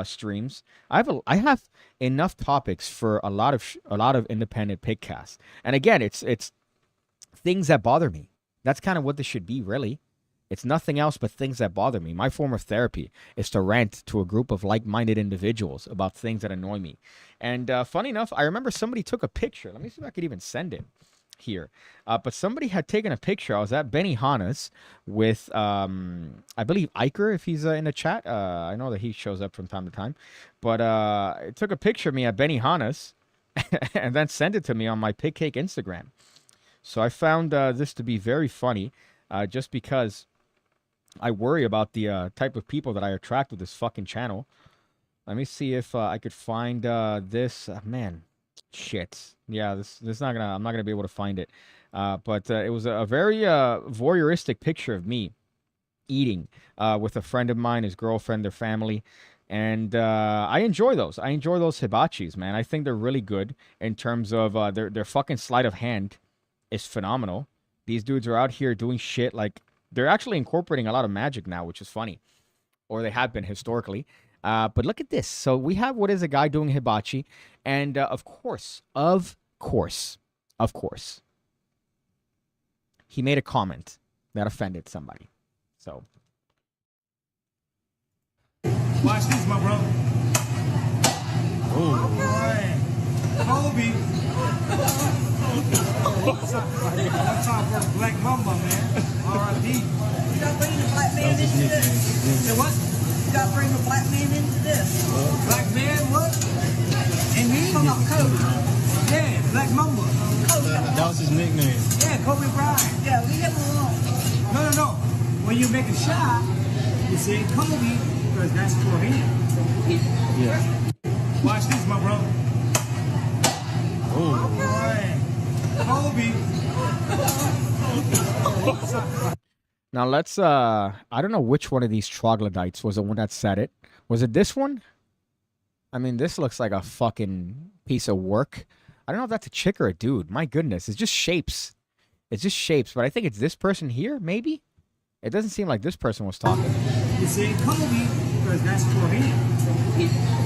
streams. I have enough topics for a lot of independent PigCasts. And again, it's things that bother me. That's kind of what this should be, really. It's nothing else but things that bother me. My form of therapy is to rant to a group of like-minded individuals about things that annoy me. And funny enough, I remember somebody took a picture. Let me see if I could even send it here. But somebody had taken a picture. I was at Benihana's with, I believe, Iker, if he's in the chat. I know that he shows up from time to time. But it took a picture of me at Benihana's and then sent it to me on my PigCake Instagram. So I found this to be very funny just because I worry about the type of people that I attract with this fucking channel. Let me see if I could find this. Man, shit. Yeah, this is not gonna. I'm not gonna be able to find it. But it was a very voyeuristic picture of me eating with a friend of mine, his girlfriend, their family, and I enjoy those. I enjoy those hibachis, man. I think they're really good in terms of their fucking sleight of hand is phenomenal. These dudes are out here doing shit like they're actually incorporating a lot of magic now, which is funny, or they have been historically. But look at this. So we have what is a guy doing hibachi, and of course, he made a comment that offended somebody. So watch this, my brother. Oh, right. Kobe. That's top for Black Mamba, man. R.I.P. You gotta bring the black man into this. Say what? You gotta bring the black man into this. Black man, what? And me? Come on, Kobe. Yeah, Black Mamba. Kobe. That was his nickname. Yeah, Kobe Bryant. Yeah, leave him alone. No. When you make a shot, you say Kobe, because that's for him. Yeah. Watch this, my brother. Oh. Right. Kobe. now let's I don't know which one of these troglodytes was the one that said it. Was it this one? I mean, this looks like a fucking piece of work. I don't know if that's a chick or a dude. My goodness, it's just shapes. It's just shapes, but I think it's this person here, maybe? It doesn't seem like this person was talking. You say Kobe, because that's for him.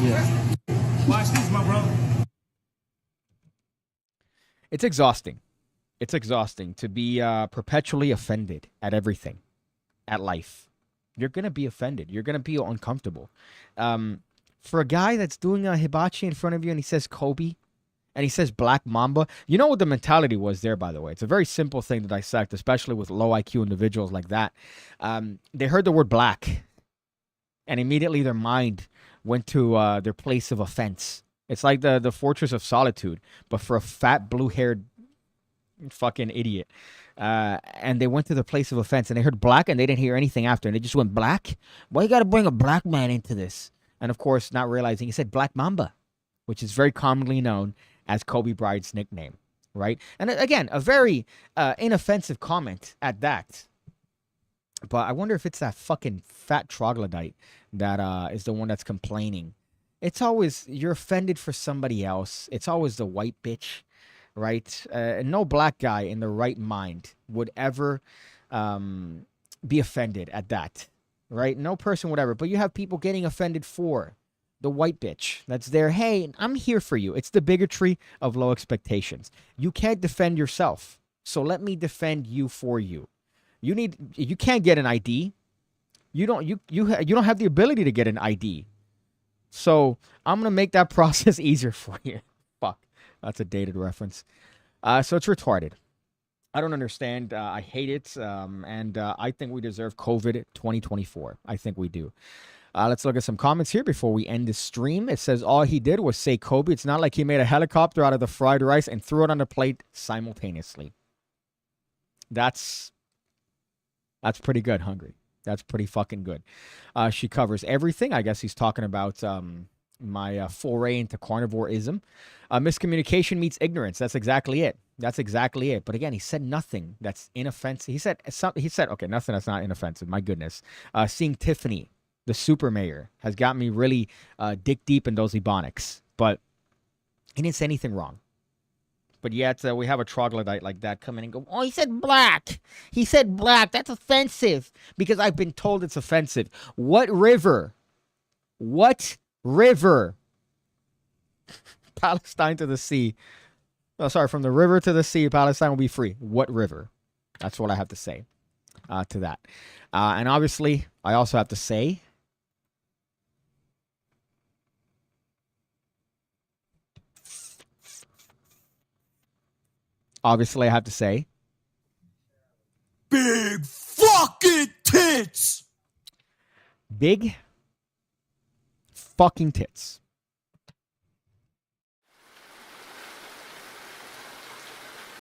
Yeah. Watch this, my brother. It's exhausting. It's exhausting to be perpetually offended at everything, at life. You're going to be offended. You're going to be uncomfortable. For a guy that's doing a hibachi in front of you and he says Kobe and he says Black Mamba, you know what the mentality was there, by the way. It's a very simple thing to dissect, especially with low IQ individuals like that. They heard the word black and immediately their mind went to their place of offense. It's like the Fortress of Solitude, but for a fat, blue-haired fucking idiot. And they went to the place of offense, and they heard black, and they didn't hear anything after, and they just went, black? Why you got to bring a black man into this? And, of course, not realizing he said Black Mamba, which is very commonly known as Kobe Bryant's nickname, right? And, again, a very inoffensive comment at that. But I wonder if it's that fucking fat troglodyte that is the one that's complaining It's always you're offended for somebody else. It's always the white bitch, right? No black guy in the right mind would ever be offended at that, right? No person would ever. But you have people getting offended for the white bitch that's there. Hey, I'm here for you. It's the bigotry of low expectations. You can't defend yourself, so let me defend you for you. You can't get an ID. You don't have the ability to get an ID. So I'm gonna make that process easier for you. Fuck, that's a dated reference. So it's retarded. I don't understand. I hate it. And I think we deserve COVID 2024. I think we do. Let's look at some comments here before we end the stream. It says all he did was say Kobe. It's not like he made a helicopter out of the fried rice and threw it on the plate simultaneously. That's pretty good, Hungry. That's pretty fucking good. She covers everything. I guess he's talking about my foray into carnivoreism. Miscommunication meets ignorance. That's exactly it. That's exactly it. But again, he said nothing that's inoffensive. He said, okay, nothing that's not inoffensive. My goodness. Seeing Tiffany, the super mayor, has got me really dick deep in those ebonics. But he didn't say anything wrong. But yet we have a troglodyte like that come in and go, oh, he said black. He said black. That's offensive because I've been told it's offensive. What river? What river? Palestine to the sea. Oh, sorry, from the river to the sea, Palestine will be free. What river? That's what I have to say to that. And obviously, I also have to say, big fucking tits. Big fucking tits.